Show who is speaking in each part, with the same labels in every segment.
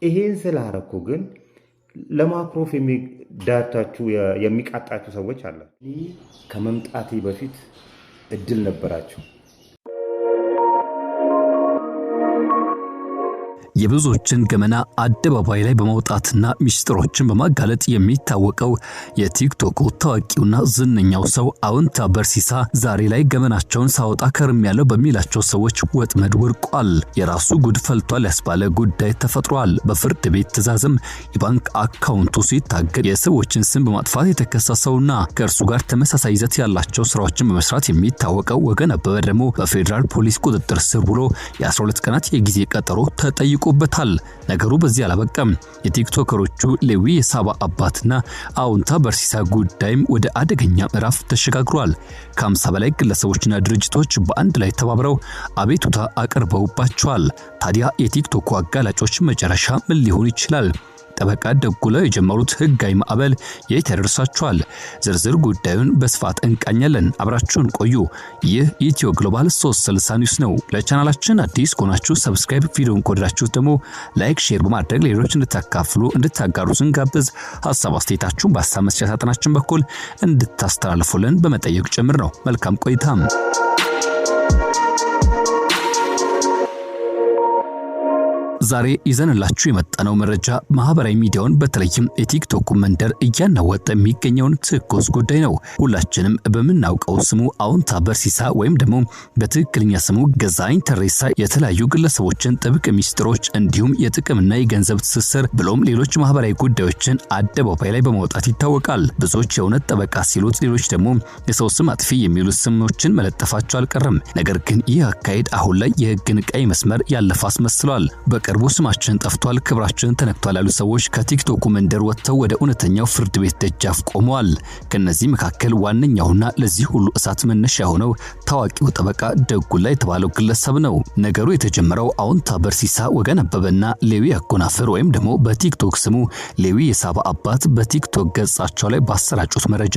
Speaker 1: ይሄን ስላረኩ ግን ለማክሮፍ የሚዳታችሁ የሚቃጣችሁ ሰዎች አለ። ከመምጣቴ በፊት እድል ነበራችሁ።
Speaker 2: የብዙዎችን ገመና አደባባይ ላይ በማውጣትና ሚስጥሮችን በማጋለጥ የሚታወቀው የቲክቶክ ታዋቂውና ዝነኛው ሰው አውንታ በርሲሳ ዛሬ ላይ ገመናቸውን ሳወጣ ከርሚያለው በሚላቸው ሰዎች ወጥመድ ወርቋል። የራሱ ጉድ ፈልቷል ያስባለ ጉዳይ ተፈጥሯል። በፍርድ ቤት ትዕዛዝም የባንክ አካውንቱ ሲታገድ የሰዎችን ስም በማጥፋት የተከሰሰውና ከእርሱ ጋር ተመሳሳይ ይዘት ያላቸው ስራዎችን በመስራት የሚታወቀው ወገን አበበ ደግሞ በፌደራል ፖሊስ ቁጥጥር ስር ውሎ የ12 ቀናት የጊዜ ቀጠሮ ተጠይቆ በታል። ነገሩ በዚህ አላበቃም። የቲክቶከሮቹ ሌዊ የሳባ አባትና አውንታ በርሲሳ ጉዳይም ወደ አደገኛ ምዕራፍ ተሸጋግሯል። ከ50 በላይ ግለሰቦችና ድርጅቶች በአንድ ላይ ተባብረው አቤቱታ አቅርበውባቸዋል። ታዲያ የቲክቶክ አጋላጮች መጨረሻ ምን ሊሆን ይችላል? ጠበቃ ደጉለው የጀመሩት ህጋዊ ማዕበል የት ያደርሳቸዋል? ዝርዝር ጉዳዩን በስፋት እንቃኛለን። አብራችሁን ቆዩ። ይህ ኢትዮ ግሎባል 360 ኒውስ ነው። ለቻናላችን አዲስ ከሆናችሁ ሰብስክራይብ፣ ቪዲዮን ከወደዳችሁት ደግሞ ላይክ፣ ሼር በማድረግ ሌሎች እንድታካፍሉ እንድታጋሩ ስንጋብዝ ሐሳብ አስተያየታችሁን በሐሳብ መስጫ ሳጥናችን በኩል እንድታስተላልፉልን በመጠየቅ ጭምር ነው። መልካም ቆይታ። ዛሬ ይዘንላችሁ የመጣነው መረጃ ማህበራዊ ሚዲያውን በተለይም የቲክቶክ መንደር እያናወጠ የሚገኘውን ትኩስ ጉዳይ ነው። ሁላችንም በምናውቀው ስሙ አውንታ በርሲሳ ወይም ደግሞ በትክክለኛ ስሙ ገዛኸኝ ተሬሳ የተለያዩ ግለሰቦችን ጥብቅ ሚስጥሮች እንዲሁም የጥቅምና የገንዘብ ትስስር ብሎም ሌሎች ማህበራዊ ጉዳዮችን አደባባይ ላይ በማውጣት ይታወቃል። ብዙዎች የእውነት ጠበቃ ሲሉት፣ ሌሎች ደግሞ የሰው ስም አጥፊ የሚሉት ስሞችን መለጠፋቸው አልቀረም። ነገር ግን ይህ አካሄድ አሁን ላይ የህግን ቀይ መስመር ያለፈ አስመስሏል። በቅርቡ ስማችን ጠፍቷል፣ ክብራችን ተነክቷል ያሉ ሰዎች ከቲክቶክ መንደር ወጥተው ወደ እውነተኛው ፍርድ ቤት ደጃፍ ቆመዋል። ከነዚህ መካከል ዋነኛውና ለዚህ ሁሉ እሳት መነሻ ሆነው ታዋቂው ጠበቃ ደጉላ የተባለው ግለሰብ ነው። ነገሩ የተጀመረው አውንታ በርሲሳ ወገን አበበና ሌዊ አጎናፍር ወይም ደግሞ በቲክቶክ ስሙ ሌዊ የሳባ አባት በቲክቶክ ገጻቸው ላይ ባሰራጩት መረጃ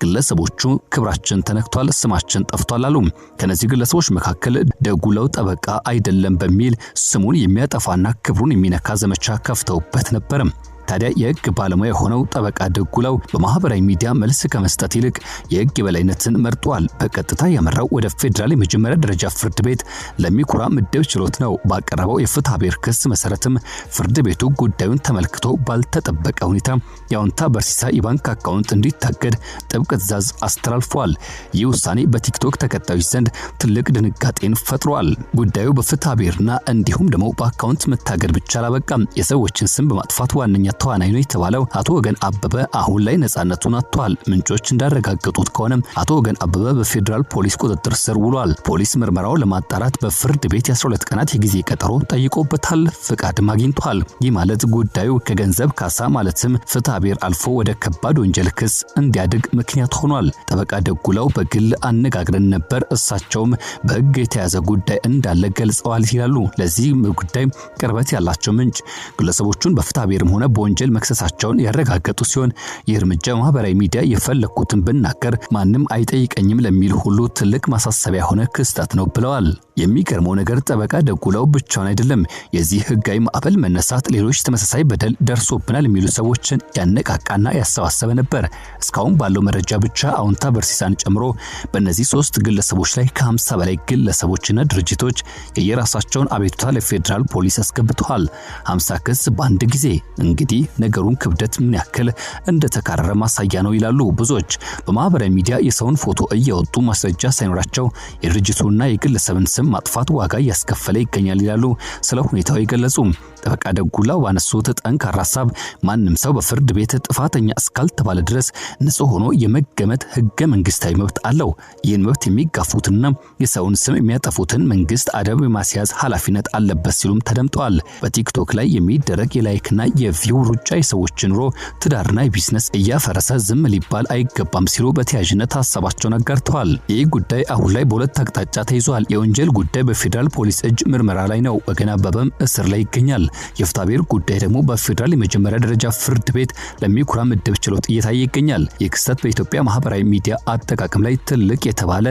Speaker 2: ግለሰቦቹ ክብራችን ተነክቷል፣ ስማችን ጠፍቷል አሉ። ከነዚህ ግለሰቦች መካከል ደጉላው ጠበቃ አይደለም በሚል ስሙን የሚያጠፋና ክብሩን የሚነካ ዘመቻ ከፍተውበት ነበር። ታዲያ የህግ ባለሙያ የሆነው ጠበቃ ደጉላው በማህበራዊ ሚዲያ መልስ ከመስጠት ይልቅ የህግ የበላይነትን መርጧል። በቀጥታ ያመራው ወደ ፌደራል የመጀመሪያ ደረጃ ፍርድ ቤት ለሚኩራ ምድብ ችሎት ነው። ባቀረበው የፍትሐ ብሔር ክስ መሰረትም ፍርድ ቤቱ ጉዳዩን ተመልክቶ ባልተጠበቀ ሁኔታ የአውንታ በርሲሳ የባንክ አካውንት እንዲታገድ ጥብቅ ትዕዛዝ አስተላልፏል። ይህ ውሳኔ በቲክቶክ ተከታዮች ዘንድ ትልቅ ድንጋጤን ፈጥሯል። ጉዳዩ በፍትሐ ብሔርና እንዲሁም ደግሞ በአካውንት መታገድ ብቻ አላበቃም። የሰዎችን ስም በማጥፋት ዋነኛ ተዋናይ ነው የተባለው አቶ ወገን አበበ አሁን ላይ ነፃነቱን አጥቷል። ምንጮች እንዳረጋገጡት ከሆነ አቶ ወገን አበበ በፌደራል ፖሊስ ቁጥጥር ስር ውሏል። ፖሊስ ምርመራው ለማጣራት በፍርድ ቤት የ12 ቀናት የጊዜ ቀጠሮ ጠይቆበታል፣ ፍቃድም አግኝቷል። ይህ ማለት ጉዳዩ ከገንዘብ ካሳ ማለትም ፍትሐ ብሔር አልፎ ወደ ከባድ ወንጀል ክስ እንዲያድግ ምክንያት ሆኗል። ጠበቃ ደጉላው በግል አነጋግረን ነበር፣ እሳቸውም በህግ የተያዘ ጉዳይ እንዳለ ገልጸዋል ይላሉ። ለዚህ ጉዳይ ቅርበት ያላቸው ምንጭ ግለሰቦቹን በፍትሐ ብሔርም ሆነ ወንጀል መክሰሳቸውን ያረጋገጡ ሲሆን ይህ እርምጃ ማህበራዊ ሚዲያ የፈለኩትን ብናገር ማንም አይጠይቀኝም ለሚል ሁሉ ትልቅ ማሳሰቢያ ሆነ ክስተት ነው ብለዋል። የሚገርመው ነገር ጠበቃ ደጉላው ብቻውን አይደለም። የዚህ ህጋዊ ማዕበል መነሳት ሌሎች ተመሳሳይ በደል ደርሶብናል የሚሉ ሰዎችን ያነቃቃና ያሰባሰበ ነበር። እስካሁን ባለው መረጃ ብቻ አውንታ በርሲሳን ጨምሮ በእነዚህ 3 ግለሰቦች ላይ ከ50 በላይ ግለሰቦችና ድርጅቶች የየራሳቸውን አቤቱታ ለፌደራል ፖሊስ አስገብተዋል። 50 ክስ በአንድ ጊዜ እንግዲህ ነገሩን ክብደት ምን ያክል እንደተካረረ ማሳያ ነው ይላሉ ብዙዎች። በማህበራዊ ሚዲያ የሰውን ፎቶ እያወጡ ማስረጃ ሳይኖራቸው የድርጅቱና የግለሰብን ስም ማጥፋት ዋጋ ያስከፈለ ይገኛል ይላሉ ስለ ሁኔታው ይገለጹ። ጠበቃ ደጉላው ባነሱት ጠንካራ ሐሳብ ማንም ሰው በፍርድ ቤት ጥፋተኛ እስካልተባለ ድረስ ንጹህ ሆኖ የመገመት ህገ መንግስታዊ መብት አለው። ይህን መብት የሚጋፉትና የሰውን ስም የሚያጠፉትን መንግስት አደብ የማስያዝ ኃላፊነት አለበት ሲሉም ተደምጠዋል። በቲክቶክ ላይ የሚደረግ የላይክና የቪው ሩጫ የሰዎችን ኑሮ ትዳርና ቢዝነስ እያፈረሰ ዝም ሊባል አይገባም ሲሉ በተያያዥነት ሐሳባቸውን አጋርተዋል። ይህ ጉዳይ አሁን ላይ በሁለት አቅጣጫ ተይዟል። የወንጀል ጉዳይ በፌደራል ፖሊስ እጅ ምርመራ ላይ ነው። ወገን አበበም እስር ላይ ይገኛል። የፍትሐብሔር ጉዳይ ደግሞ በፌደራል የመጀመሪያ ደረጃ ፍርድ ቤት ለሚኩራ ምድብ ችሎት እየታየ ይገኛል። የክስተት በኢትዮጵያ ማህበራዊ ሚዲያ አጠቃቀም ላይ ትልቅ የተባለ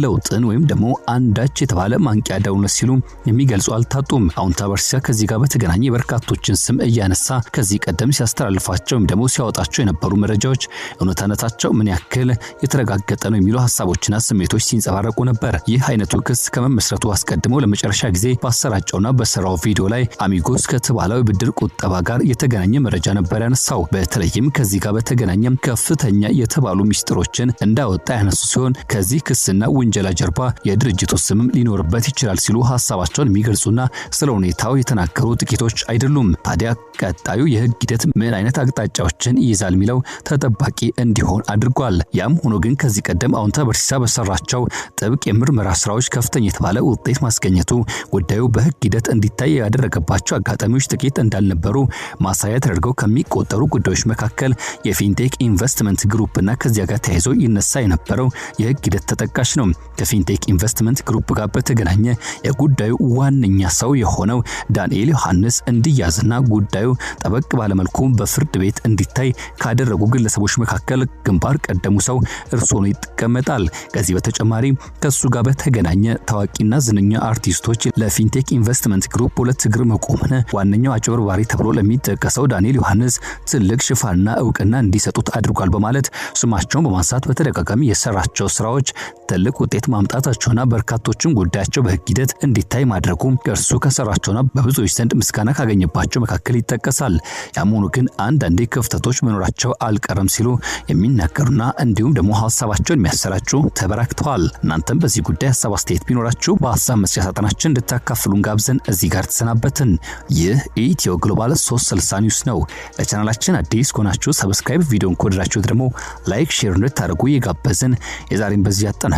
Speaker 2: ለውጥን ወይም ደግሞ አንዳች የተባለ ማንቂያ ደውል ሲሉ የሚገልጹ አልታጡም። አውንታ በርሲሳ ከዚህ ጋር በተገናኘ በርካቶችን ስም እያነሳ ከዚህ ቀደም ሲያስተላልፋቸው ደግሞ ሲያወጣቸው የነበሩ መረጃዎች እውነታነታቸው ምን ያክል የተረጋገጠ ነው የሚሉ ሐሳቦችና ስሜቶች ሲንጸባረቁ ነበር። ይህ አይነቱ ክስ ከመመስረቱ አስቀድሞ ለመጨረሻ ጊዜ ባሰራጨውና በሰራው ቪዲዮ ላይ አሚጎስ ከተባለው ብድር ቁጠባ ጋር የተገናኘ መረጃ ነበር ያነሳው። በተለይም ከዚህ ጋር በተገናኘ ከፍተኛ የተባሉ ሚስጥሮችን እንዳወጣ ያነሱ ሲሆን ከዚህ ክስና ወንጀላ ጀርባ የድርጅቱ ስም ሊኖርበት ይችላል ሲሉ ሐሳባቸውን የሚገልጹና ስለ ሁኔታው የተናገሩ ጥቂቶች አይደሉም። ታዲያ ቀጣዩ የህግ ሂደት ምን አይነት አቅጣጫዎችን ይይዛል ሚለው ተጠባቂ እንዲሆን አድርጓል። ያም ሆኖ ግን ከዚህ ቀደም አውንታ በርሲሳ በሰራቸው ጥብቅ የምርመራ ስራዎች ከፍተኛ የተባለ ውጤት ማስገኘቱ ጉዳዩ በህግ ሂደት እንዲታይ ያደረገባቸው አጋጣሚዎች ጥቂት እንዳልነበሩ ማሳያ ተደርገው ከሚቆጠሩ ጉዳዮች መካከል የፊንቴክ ኢንቨስትመንት ግሩፕና ከዚያ ጋር ተያይዞ ይነሳ የነበረው የህግ ሂደት ተጠቃሽ ነው። ከፊንቴክ ኢንቨስትመንት ግሩፕ ጋር በተገናኘ የጉዳዩ ዋነኛ ሰው የሆነው ዳንኤል ዮሐንስ እንዲያዝና ጉዳዩ ጠበቅ ባለመልኩ በፍርድ ቤት እንዲታይ ካደረጉ ግለሰቦች መካከል ግንባር ቀደሙ ሰው እርሱ ነው ይተቀመጣል። ከዚህ በተጨማሪ ከሱ ጋር በተገናኘ ታዋቂና ዝነኛ አርቲስቶች ለፊንቴክ ኢንቨስትመንት ግሩፕ ሁለት እግር መቆምነ ዋነኛው አጭበርባሪ ተብሎ ለሚጠቀሰው ዳንኤል ዮሐንስ ትልቅ ሽፋንና ዕውቅና እንዲሰጡት አድርጓል በማለት ስማቸውን በማንሳት በተደጋጋሚ የሰራቸው ስራዎች ትልቅ ውጤት ማምጣታቸውና በርካቶችም ጉዳያቸው በህግ ሂደት እንዲታይ ማድረጉ እርሱ ከሰራቸውና በብዙዎች ዘንድ ምስጋና ካገኘባቸው መካከል ይጠቀሳል። ያም ሆኖ ግን አንዳንዴ ክፍተቶች መኖራቸው አልቀረም ሲሉ የሚናገሩና እንዲሁም ደግሞ ሐሳባቸውን የሚያሰራጩ ተበራክተዋል። እናንተም በዚህ ጉዳይ ሐሳብ አስተያየት ቢኖራችሁ በሐሳብ መስጫ ሳጥናችን እንድታካፍሉን ጋብዘን እዚህ ጋር ተሰናበትን። ይህ ኢትዮ ግሎባል 360 ኒውስ ነው። ለቻናላችን አዲስ ከሆናችሁ ሰብስክራይብ፣ ቪዲዮን ከወደዳችሁት ደግሞ ላይክ፣ ሼር እንድታደርጉ እየጋበዝን የዛሬን በዚህ አጠናቀቅን።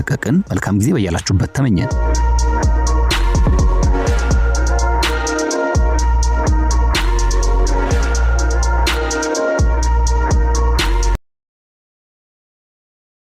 Speaker 2: መልካም ጊዜ በያላችሁበት ተመኘን።